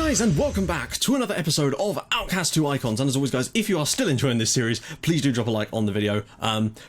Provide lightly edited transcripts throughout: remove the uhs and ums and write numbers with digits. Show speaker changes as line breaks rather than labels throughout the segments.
guys, and welcome back to another episode of Outcasts 2 Icons. And as always, guys, if you are still enjoying this series, please do drop a like on the video.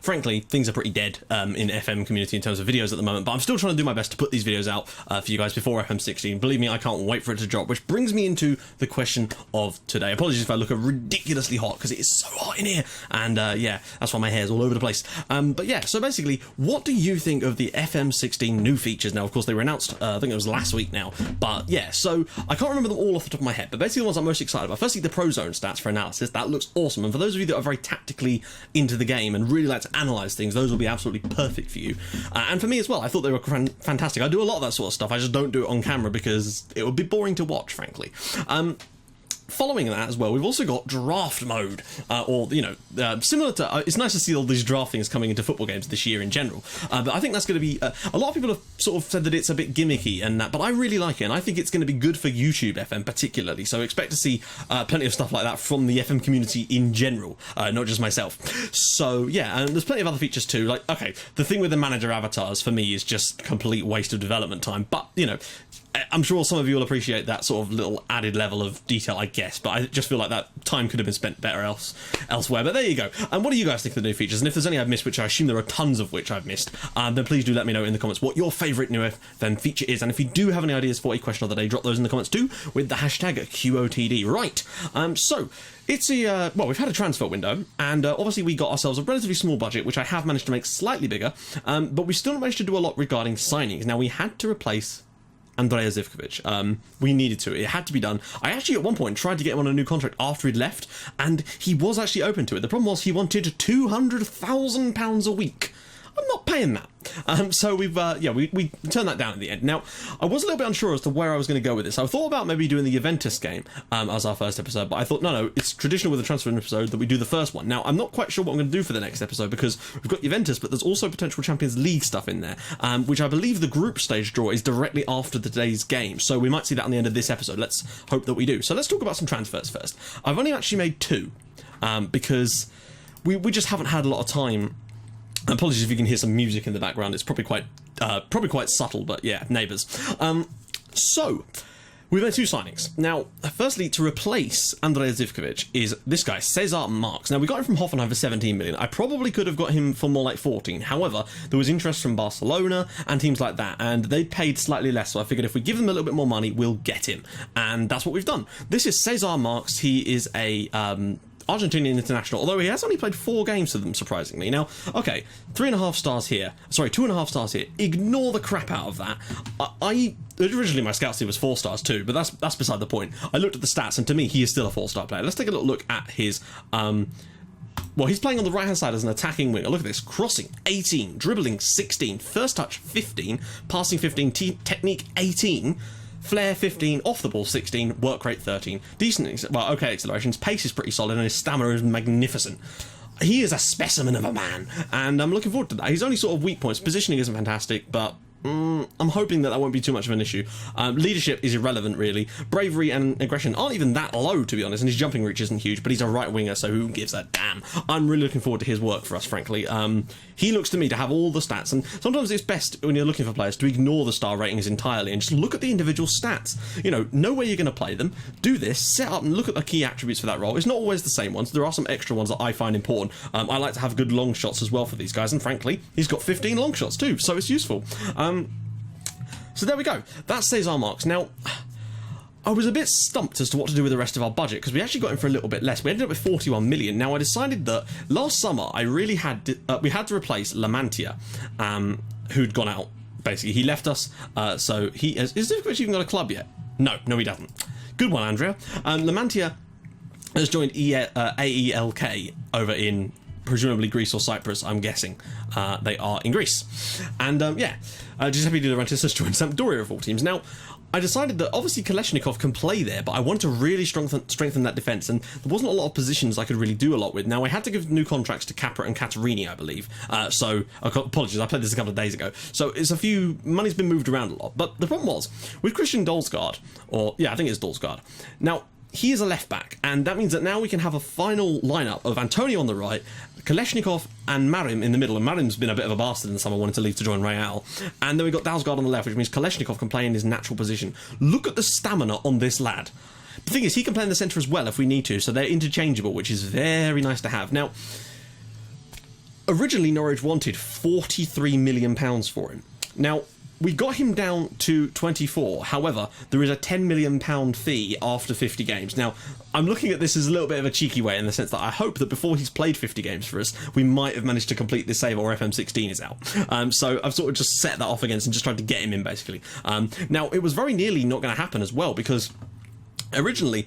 Frankly, things are pretty dead in FM community in terms of videos at the moment, but I'm still trying to do my best to put these videos out for you guys before FM16. Believe me, I can't wait for it to drop, which brings me into the question of today. Apologies if I look ridiculously hot, because it is so hot in here, and yeah, that's why my hair's all over the place. But yeah, so basically, what do you think of the FM16 new features? Now, of course, they were announced, I think it was last week now, but yeah, so I can't remember them all off the top of my head, but basically the ones I'm most excited about. Firstly, the Pro Zone stats for analysis. That looks awesome, and for those of you that are very tactically into the game and really like to analyse things, those will be absolutely perfect for you. And for me as well, I thought they were fantastic. I do a lot of that sort of stuff, I just don't do it on camera because it would be boring to watch, frankly. Following that as well, we've also got draft mode, or, you know, similar to, it's nice to see all these draft things coming into football games this year in general, but I think that's going to be, a lot of people have sort of said that it's a bit gimmicky and that, but I really like it, and I think it's going to be good for YouTube FM particularly, so expect to see plenty of stuff like that from the FM community in general, not just myself. So yeah, and there's plenty of other features too, like, okay, the thing with the manager avatars for me is just complete waste of development time, but, you know, I'm sure some of you will appreciate that sort of little added level of detail, I guess, but I just feel like that time could have been spent better elsewhere. But there you go. And what do you guys think of the new features? And if there's any I've missed, which I assume there are tons of which I've missed, then please do let me know in the comments what your favourite new FM feature is. And if you do have any ideas for a question of the day, drop those in the comments too with the hashtag QOTD. Right. So it's a, well, we've had a transfer window, and obviously we got ourselves a relatively small budget, which I have managed to make slightly bigger, but we still managed to do a lot regarding signings. Now, we had to replace Andrea Zivkovic. We needed to. It had to be done. I actually at one point tried to get him on a new contract after he'd left, and he was actually open to it. The problem was he wanted £200,000 a week. I'm not paying that. So we've, yeah, we turned that down at the end. Now, I was a little bit unsure as to where I was going to go with this. I thought about maybe doing the Juventus game as our first episode, but I thought, no, it's traditional with the transfer episode that we do the first one. Now, I'm not quite sure what I'm going to do for the next episode because we've got Juventus, but there's also potential Champions League stuff in there, which I believe the group stage draw is directly after today's game. So we might see that on the end of this episode. Let's hope that we do. So let's talk about some transfers first. I've only actually made two because we just haven't had a lot of time. Apologies if you can hear some music in the background. It's probably quite subtle, but yeah, neighbours. So we've made two signings. Now, firstly, to replace Andrea Zivkovic is this guy, Cesar Marks. Now, we got him from Hoffenheim for 17 million. I probably could have got him for more like 14. However, there was interest from Barcelona and teams like that, and they paid slightly less. So I figured if we give them a little bit more money, we'll get him. And that's what we've done. This is Cesar Marks. He is a Argentinian international, although he has only played 4 games for them, surprisingly. Now, okay, 3.5 stars here. Sorry, 2.5 stars here. Ignore the crap out of that. Originally my scout was 4 stars too, but that's beside the point. I looked at the stats, and to me, he is still a 4-star player. Let's take a little look at his, well, he's playing on the right-hand side as an attacking winger. Look at this. Crossing, 18. Dribbling, 16. First touch, 15. Passing, 15. Technique, 18. Flair 15, off the ball 16, work rate 13. Decent, well, okay accelerations, pace is pretty solid, and his stamina is magnificent. He is a specimen of a man, and I'm looking forward to that. He's only sort of weak points. Positioning isn't fantastic, but I'm hoping that won't be too much of an issue. Leadership is irrelevant, really. Bravery and aggression aren't even that low, to be honest, and his jumping reach isn't huge, but he's a right winger, so who gives a damn? I'm really looking forward to his work for us, frankly. He looks to me to have all the stats, and sometimes it's best when you're looking for players to ignore the star ratings entirely and just look at the individual stats. You know where you're going to play them, do this, set up and look at the key attributes for that role. It's not always the same ones. There are some extra ones that I find important. I like to have good long shots as well for these guys, and frankly, he's got 15 long shots too, so it's useful. So there we go. That's Cesar Marks. Now, I was a bit stumped as to what to do with the rest of our budget, because we actually got him for a little bit less. We ended up with 41 million. Now, I decided that last summer, I really had to, we had to replace Lamantia, who'd gone out, basically. He left us, so he has Zivkovic even got a club yet? No, he doesn't. Good one, Andrea. Lamantia has joined AELK over in presumably Greece or Cyprus, I'm guessing. They are in Greece. And yeah, Giuseppe De Laurentiis has joined Sampdoria of all teams. Now, I decided that obviously Kaleshnikov can play there, but I wanted to really strengthen that defence, and there wasn't a lot of positions I could really do a lot with. Now, I had to give new contracts to Capra and Caterini, I believe. So, apologies, I played this a couple of days ago. So, it's money's been moved around a lot. But the problem was, with Christian Dolsgaard, or, yeah, I think it's Dolsgaard. Now, he is a left back, and that means that now we can have a final lineup of Antonio on the right, Kaleshnikov and Marim in the middle, and Marim's been a bit of a bastard in the summer, wanting to leave to join Real. And then we've got Dalsgaard on the left, which means Kaleshnikov can play in his natural position. Look at the stamina on this lad. The thing is, he can play in the centre as well if we need to, so they're interchangeable, which is very nice to have. Now, originally Norwich wanted £43 million for him. Now, we got him down to 24. However, there is a £10 million fee after 50 games. Now, I'm looking at this as a little bit of a cheeky way in the sense that I hope that before he's played 50 games for us, we might have managed to complete this save or FM16 is out. So I've sort of just set that off against and just tried to get him in, basically. Now, it was very nearly not going to happen as well, because originally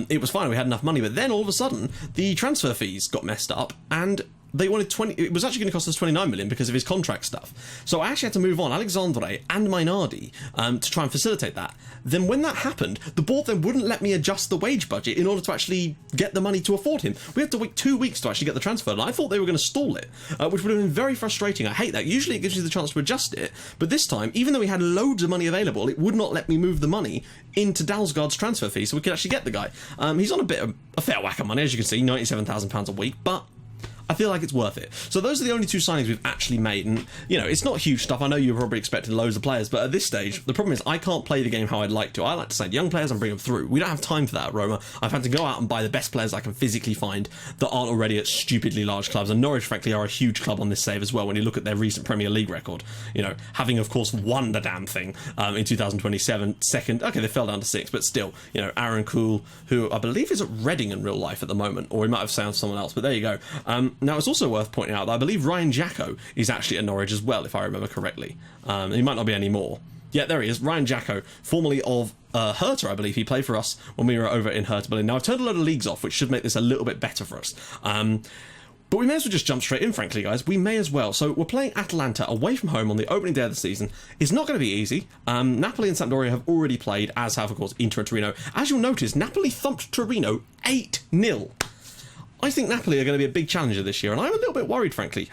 it was fine, we had enough money, but then all of a sudden the transfer fees got messed up, and they wanted 20. It was actually going to cost us 29 million because of his contract stuff. So I actually had to move on Alexandre and Mainardi to try and facilitate that. Then when that happened, the board then wouldn't let me adjust the wage budget in order to actually get the money to afford him. We had to wait 2 weeks to actually get the transfer, and I thought they were going to stall it, which would have been very frustrating. I hate that. Usually it gives you the chance to adjust it, but this time, even though we had loads of money available, it would not let me move the money into Dalsgaard's transfer fee so we could actually get the guy. He's on a fair whack of money, as you can see, £97,000 a week, but I feel like it's worth it. So those are the only two signings we've actually made, and you know, it's not huge stuff. I know you're probably expecting loads of players, but at this stage the problem is I can't play the game how I'd like to. I like to sign young players and bring them through. We don't have time for that at Roma. I've had to go out and buy the best players I can physically find that aren't already at stupidly large clubs, and Norwich frankly are a huge club on this save as well when you look at their recent Premier League record. You know, having of course won the damn thing in 2027, second, okay, they fell down to 6th, but still, you know, Aaron Kuhl, who I believe is at Reading in real life at the moment, or he might have signed someone else, but there you go. Now it's also worth pointing out that I believe Ryan Jacko is actually at Norwich as well, if I remember correctly. He might not be anymore. Yeah, there he is, Ryan Jacko, formerly of Hertha, I believe. He played for us when we were over in Hertha Berlin. Now, I've turned a load of leagues off, which should make this a little bit better for us. But we may as well just jump straight in, frankly, guys. We may as well. So we're playing Atalanta away from home on the opening day of the season. It's not going to be easy. Napoli and Sampdoria have already played, as have, of course, Inter and Torino. As you'll notice, Napoli thumped Torino 8-0. I think Napoli are going to be a big challenger this year, and I'm a little bit worried, frankly.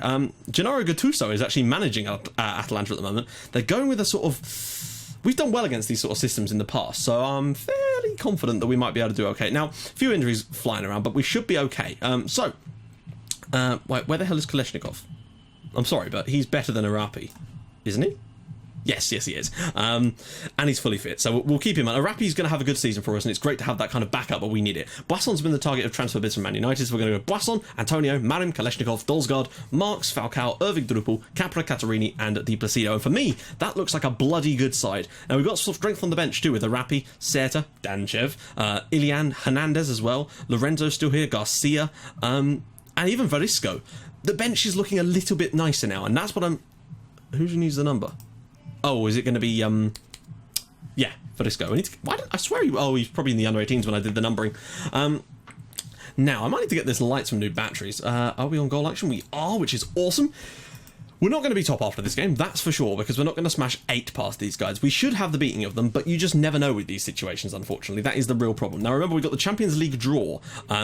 Gennaro Gattuso is actually managing Atalanta at the moment. They're going with a sort of... We've done well against these sort of systems in the past, so I'm fairly confident that we might be able to do okay. Now, a few injuries flying around, but we should be okay. Wait, where the hell is Kaleshnikov? I'm sorry, but he's better than Arapi, isn't he? Yes, he is. And he's fully fit, so we'll keep him on. Arapi's going to have a good season for us, and it's great to have that kind of backup, but we need it. Boisson's been the target of transfer bids from Man United, so we're going to go Boisson, Antonio, Marim, Kaleshnikov, Dalsgaard, Marks, Falcao, Erving Drupal, Capra, Catarini, and Di Placido. And for me, that looks like a bloody good side. Now, we've got some strength on the bench too, with Arapi, Serta, Danchev, Ilian, Hernandez as well, Lorenzo's still here, Garcia, and even Varisco. The bench is looking a little bit nicer now, and that's what I'm... Who needs the number? Oh, is it going to be, yeah, Varisco. I swear he's probably in the under-18s when I did the numbering. Now, I might need to get this light some new batteries. Are we on goal action? We are, which is awesome. We're not going to be top after this game, that's for sure, because we're not going to smash 8 past these guys. We should have the beating of them, but you just never know with these situations, unfortunately. That is the real problem. Now, remember, we got the Champions League draw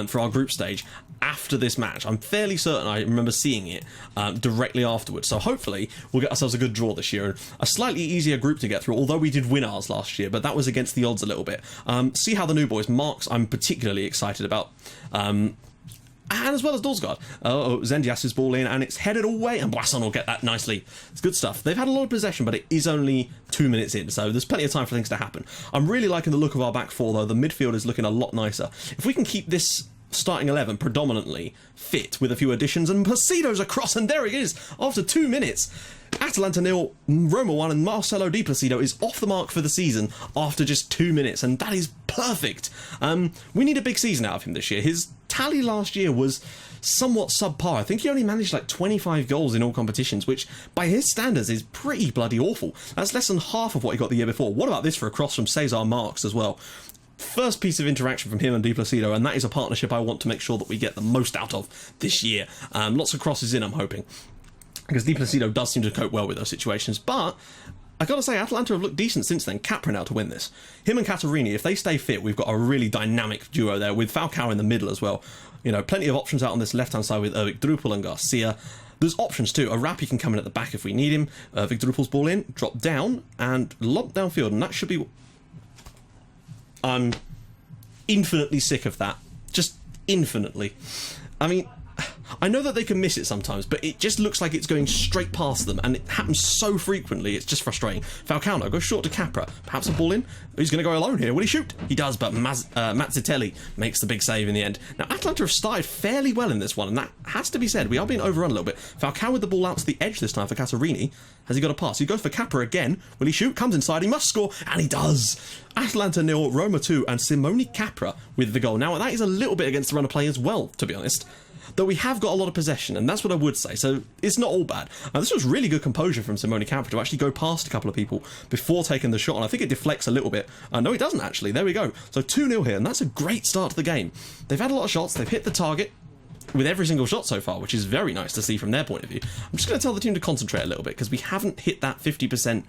for our group stage after this match. I'm fairly certain I remember seeing it directly afterwards, so hopefully we'll get ourselves a good draw this year. A slightly easier group to get through, although we did win ours last year, but that was against the odds a little bit. See how the new boys, Marks, I'm particularly excited about. And as well as Dalsgaard. Zendias is ball in, and it's headed away, and Boisson will get that nicely. It's good stuff. They've had a lot of possession, but it is only 2 minutes in, so there's plenty of time for things to happen. I'm really liking the look of our back four, though. The midfield is looking a lot nicer. If we can keep this starting 11 predominantly fit with a few additions, and Placido's across, and there he is after 2 minutes. Atalanta 0, Roma 1, and Marcelo Di Placido is off the mark for the season after just 2 minutes, and that is perfect. We need a big season out of him this year. His tally last year was somewhat subpar. I think he only managed like 25 goals in all competitions, which by his standards is pretty bloody awful. That's less than half of what he got the year before. What about this for a cross from Cesar Marks as well? First piece of interaction from him and Di Placido, and that is a partnership I want to make sure that we get the most out of this year. Lots of crosses in, I'm hoping, because Di Placido does seem to cope well with those situations, but I gotta say, Atalanta have looked decent since then. Capra now to win this. Him and Catarini, if they stay fit, we've got a really dynamic duo there, with Falcao in the middle as well. You know, plenty of options out on this left-hand side with Erving Drupal and Garcia. There's options too. Arapi can come in at the back if we need him. Erving Drupal's ball in, drop down, and lob downfield, and that should be... I'm infinitely sick of that. Just infinitely. I mean, I know that they can miss it sometimes, but it just looks like it's going straight past them, and it happens so frequently, it's just frustrating. Falcao goes short to Capra. Perhaps a ball in? He's going to go alone here. Will he shoot? He does, but Mazzitelli makes the big save in the end. Now, Atalanta have started fairly well in this one, and that has to be said. We are being overrun a little bit. Falcao with the ball out to the edge this time for Casarini. Has he got a pass? He goes for Capra again. Will he shoot? Comes inside. He must score, and he does. Atalanta 0, Roma 2, and Simone Capra with the goal. Now, that is a little bit against the run of play as well, to be honest. Though we have got a lot of possession, and that's what I would say, so it's not all bad. This was really good composure from Simone Capra to actually go past a couple of people before taking the shot, and I think it deflects a little bit. No, it doesn't actually. There we go. So 2-0 here, and that's a great start to the game. They've had a lot of shots. They've hit the target with every single shot so far, which is very nice to see from their point of view. I'm just going to tell the team to concentrate a little bit because we haven't hit that 50%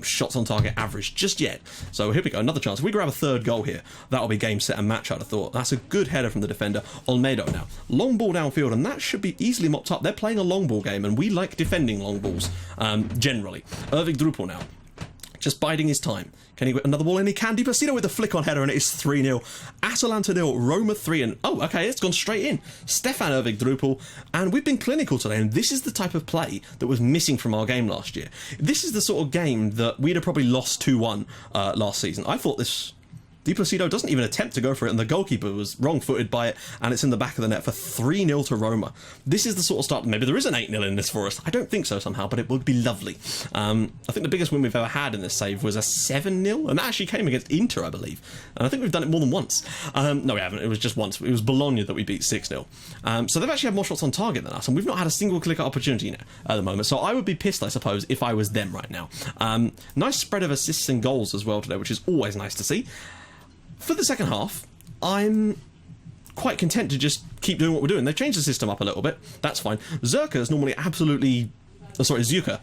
shots on target average just yet. So here we go, another chance. If we grab a third goal here, that'll be game, set and match, I'd have thought. That's a good header from the defender, Olmedo now. Long ball downfield, and that should be easily mopped up. They're playing a long ball game, and we like defending long balls, generally. Ervig Drupal now, just biding his time. Can he get another ball in? He can. Di Placido with a flick on header, and it is 3-0. Atalanta 0, Roma 3, and oh, okay, it's gone straight in. Stefan Ervig Drupal, and we've been clinical today, and this is the type of play that was missing from our game last year. This is the sort of game that we'd have probably lost 2-1 last season. I thought this... Di Placido doesn't even attempt to go for it, and the goalkeeper was wrong-footed by it, and it's in the back of the net for 3-0 to Roma. This is the sort of start... Maybe there is an 8-0 in this for us. I don't think so somehow, but it would be lovely. I think the biggest win we've ever had in this save was a 7-0, and that actually came against Inter, I believe. And I think we've done it more than once. No, we haven't. It was just once. It was Bologna that we beat 6-0. So they've actually had more shots on target than us, and we've not had a single clicker opportunity now at the moment. So I would be pissed, I suppose, if I was them right now. Nice spread of assists and goals as well today, which is always nice to see. For the second half, I'm quite content to just keep doing what we're doing. They've changed the system up a little bit. That's fine. Zerka is normally absolutely... Zuka.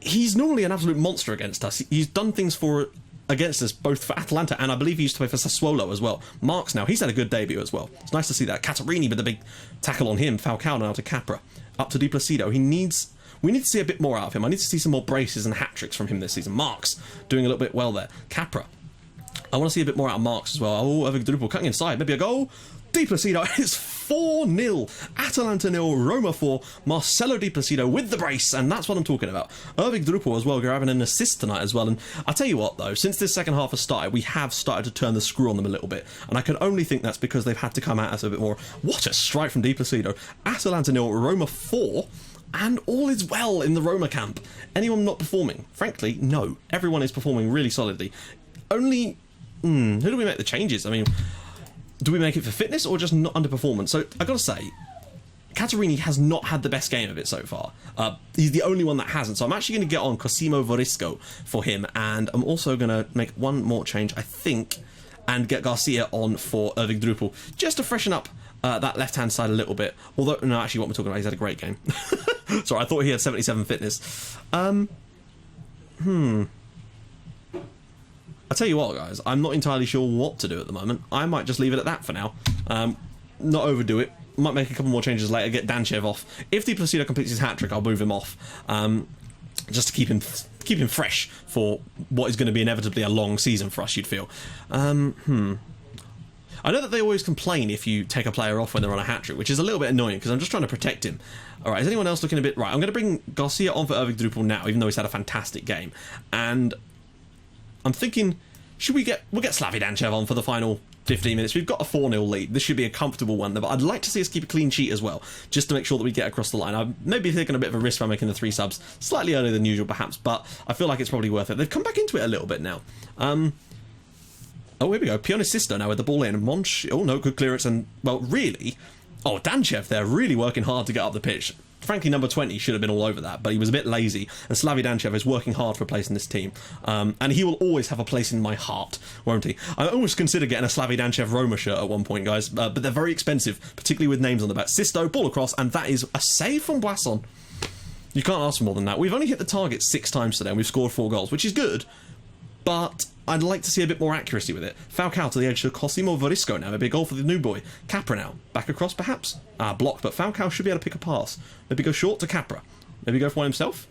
He's normally an absolute monster against us. He's done things against us, both for Atalanta and I believe he used to play for Sassuolo as well. Marks now, he's had a good debut as well. It's nice to see that. Casarini with a big tackle on him. Falcao now to Capra. Up to Di Placido. We need to see a bit more out of him. I need to see some more braces and hat-tricks from him this season. Marks doing a little bit well there. Capra. I want to see a bit more out of Marks as well. Oh, Ervig Drupal cutting inside. Maybe a goal. Di Placido. It's 4-0. Atalanta 0, Roma 4. Marcelo Di Placido with the brace, and that's what I'm talking about. Ervig Drupal as well, grabbing an assist tonight as well. And I'll tell you what, though, since this second half has started, we have started to turn the screw on them a little bit. And I can only think that's because they've had to come at us a bit more. What a strike from Di Placido. Atalanta 0, Roma 4. And all is well in the Roma camp. Anyone not performing? Frankly, no. Everyone is performing really solidly. Only... who do we make the changes? I mean, do we make it for fitness or just not underperformance? So, I gotta say, Casarini has not had the best game of it so far. He's the only one that hasn't. So I'm actually going to get on Cosimo Vorisco for him. And I'm also going to make one more change, I think, and get Garcia on for Ervig Drupal, just to freshen up that left-hand side a little bit. Although, no, actually, what we're talking about, he's had a great game. Sorry, I thought he had 77 fitness. I tell you what, guys, I'm not entirely sure what to do at the moment. I might just leave it at that for now. Not overdo it. Might make a couple more changes later, get Danchev off. If Di Placido completes his hat-trick, I'll move him off. Just to keep him fresh for what is going to be inevitably a long season for us, you'd feel. I know that they always complain if you take a player off when they're on a hat-trick, which is a little bit annoying because I'm just trying to protect him. Alright, is anyone else looking a bit... Right, I'm going to bring Garcia on for Ervig Drupal now, even though he's had a fantastic game. And... I'm thinking, we'll get Slavi Danchev on for the final 15 minutes. We've got a 4-0 lead. This should be a comfortable one, but I'd like to see us keep a clean sheet as well, just to make sure that we get across the line. I'm maybe taking a bit of a risk by making the 3 subs slightly earlier than usual, perhaps, but I feel like it's probably worth it. They've come back into it a little bit now. Oh, here we go. Pianisisto now with the ball in. Monch, oh no, good clearance, and, well, really... Oh, Danchev there, really working hard to get up the pitch. Frankly, number 20 should have been all over that, but he was a bit lazy, and Slavi Danchev is working hard for a place in this team. And he will always have a place in my heart, won't he? I almost considered getting a Slavi Danchev Roma shirt at one point, guys, but they're very expensive, particularly with names on the back. Sisto, ball across, and that is a save from Boisson. You can't ask for more than that. We've only hit the target 6 times today, and we've scored 4 goals, which is good, but I'd like to see a bit more accuracy with it. Falcao to the edge to Cosimo Vorisco now. A big goal for the new boy. Capra now. Back across, perhaps? Blocked, but Falcao should be able to pick a pass. Maybe go short to Capra. Maybe go for one himself?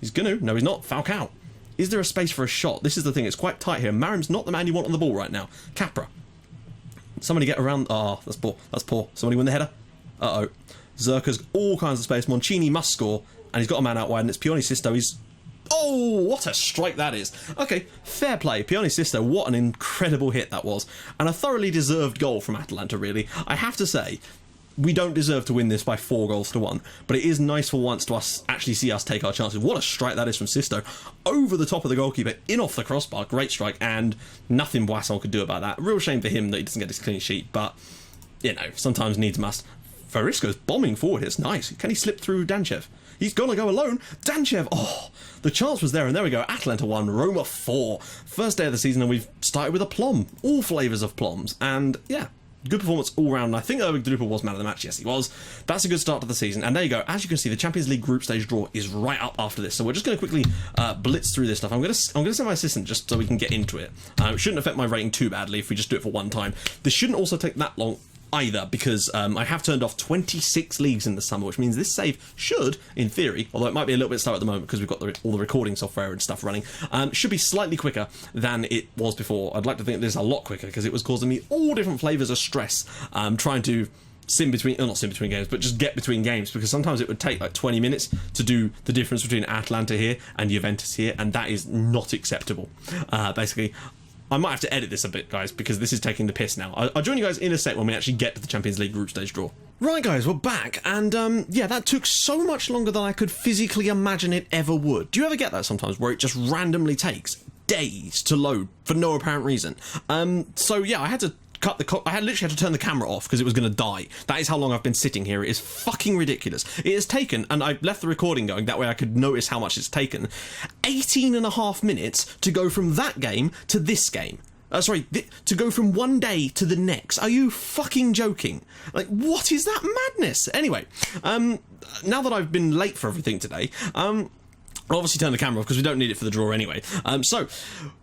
He's gonna. No, he's not. Falcao. Is there a space for a shot? This is the thing. It's quite tight here. Marim's not the man you want on the ball right now. Capra. Somebody get around. Oh, that's poor. That's poor. Somebody win the header. Uh-oh. Zerka's all kinds of space. Moncini must score, and he's got a man out wide, and it's Pione Sisto. He's... Oh, what a strike that is. Okay, fair play. Pione Sisto, what an incredible hit that was. And a thoroughly deserved goal from Atalanta, really. I have to say, we don't deserve to win this by 4-1, but it is nice for once to actually see us take our chances. What a strike that is from Sisto. Over the top of the goalkeeper, in off the crossbar. Great strike, and nothing Boisson could do about that. Real shame for him that he doesn't get his clean sheet, but, you know, sometimes needs must. Verisco's bombing forward. It's nice. Can he slip through Danchev? He's got to go alone. Danchev, oh, the chance was there, and there we go. Atalanta 1, Roma 4. First day of the season, and we've started with a plum. All flavours of plums, and yeah, good performance all round. And I think Erwin Drupal was man of the match. Yes, he was. That's a good start to the season. And there you go. As you can see, the Champions League group stage draw is right up after this. So we're just going to quickly blitz through this stuff. I'm going to send my assistant just so we can get into it. It shouldn't affect my rating too badly if we just do it for one time. This shouldn't also take that long either, because I have turned off 26 leagues in the summer, which means this save should, in theory, although it might be a little bit slow at the moment because we've got all the recording software and stuff running, should be slightly quicker than it was before. I'd like to think this is a lot quicker because it was causing me all different flavours of stress trying to not sim between games, but just get between games, because sometimes it would take like 20 minutes to do the difference between Atalanta here and Juventus here, and that is not acceptable. Basically, I might have to edit this a bit, guys, because this is taking the piss now. I'll join you guys in a sec when we actually get to the Champions League group stage draw. Right, guys, we're back, and yeah, that took so much longer than I could physically imagine it ever would. Do you ever get that sometimes, where it just randomly takes days to load for no apparent reason? So yeah, I had to I literally had to turn the camera off because it was going to die. That is how long I've been sitting here. It is fucking ridiculous. It has taken, and I left the recording going, that way I could notice how much it's taken, 18 and a half minutes to go from that game to this game. To go from one day to the next. Are you fucking joking? Like, what is that madness? Anyway, now that I've been late for everything today, I'll obviously turn the camera off because we don't need it for the draw anyway. So,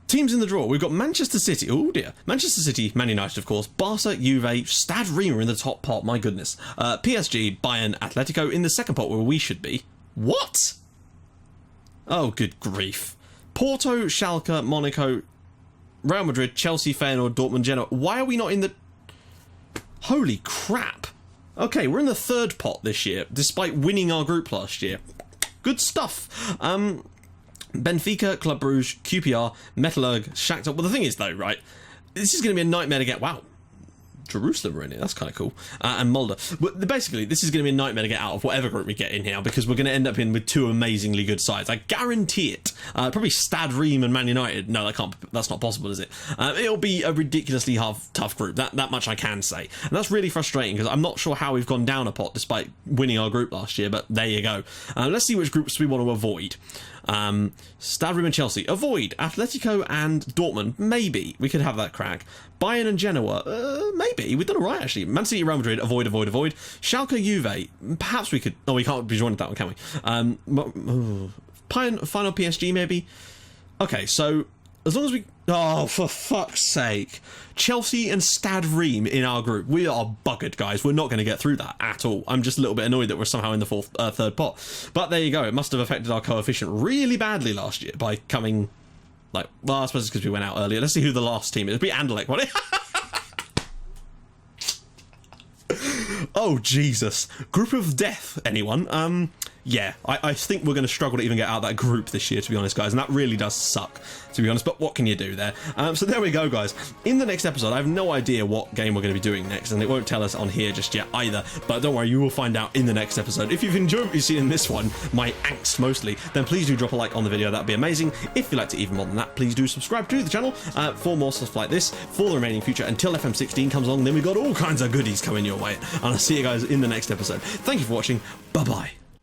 teams in the draw. We've got Manchester City. Oh dear. Manchester City, Man United, of course. Barca, Juve, Stade Rima in the top pot. My goodness. PSG, Bayern, Atletico in the second pot where we should be. What? Oh, good grief. Porto, Schalke, Monaco, Real Madrid, Chelsea, Feyenoord, Dortmund, Genoa. Why are we not in the... Holy crap. Okay, we're in the third pot this year, despite winning our group last year. Good stuff. Benfica, Club Brugge, QPR, Metalurg, Shakhtar. Well, the thing is, though, right, this is going to be a nightmare to get... Wow. Jerusalem are in it. That's kind of cool. And Mulder. But basically, this is going to be a nightmare to get out of whatever group we get in here, because we're going to end up in with two amazingly good sides. I guarantee it. Probably Stade Riem and Man United. No, that's not possible, is it? It'll be a ridiculously tough group. That much I can say. And that's really frustrating, because I'm not sure how we've gone down a pot despite winning our group last year, but there you go. Let's see which groups we want to avoid. Stade Riem and Chelsea. Avoid. Atletico and Dortmund. Maybe. We could have that crack. Bayern and Genoa. Maybe. We've done all right, actually. Man City, Real Madrid. Avoid. Schalke, Juve. Perhaps we could... Oh, we can't be joined at that one, can we? Final PSG, maybe? Okay, so... As long as we... Oh, for fuck's sake. Chelsea and Stade Riem in our group. We are buggered, guys. We're not going to get through that at all. I'm just a little bit annoyed that we're somehow in the third pot. But there you go. It must have affected our coefficient really badly last year by coming... Like, well, I suppose it's because we went out earlier. Let's see who the last team is. It'll be Anderlecht, won't it? Oh, Jesus. Group of death, anyone? Yeah, I think we're going to struggle to even get out of that group this year, to be honest, guys, and that really does suck, to be honest, but what can you do there? So there we go, guys. In the next episode, I have no idea what game we're going to be doing next, and it won't tell us on here just yet either, but don't worry, you will find out in the next episode. If you've enjoyed what you've seen in this one, my angst mostly, then please do drop a like on the video. That'd be amazing. If you'd like to even more than that, please do subscribe to the channel for more stuff like this for the remaining future until FM16 comes along. Then we've got all kinds of goodies coming your way, and I'll see you guys in the next episode. Thank you for watching. Bye-bye.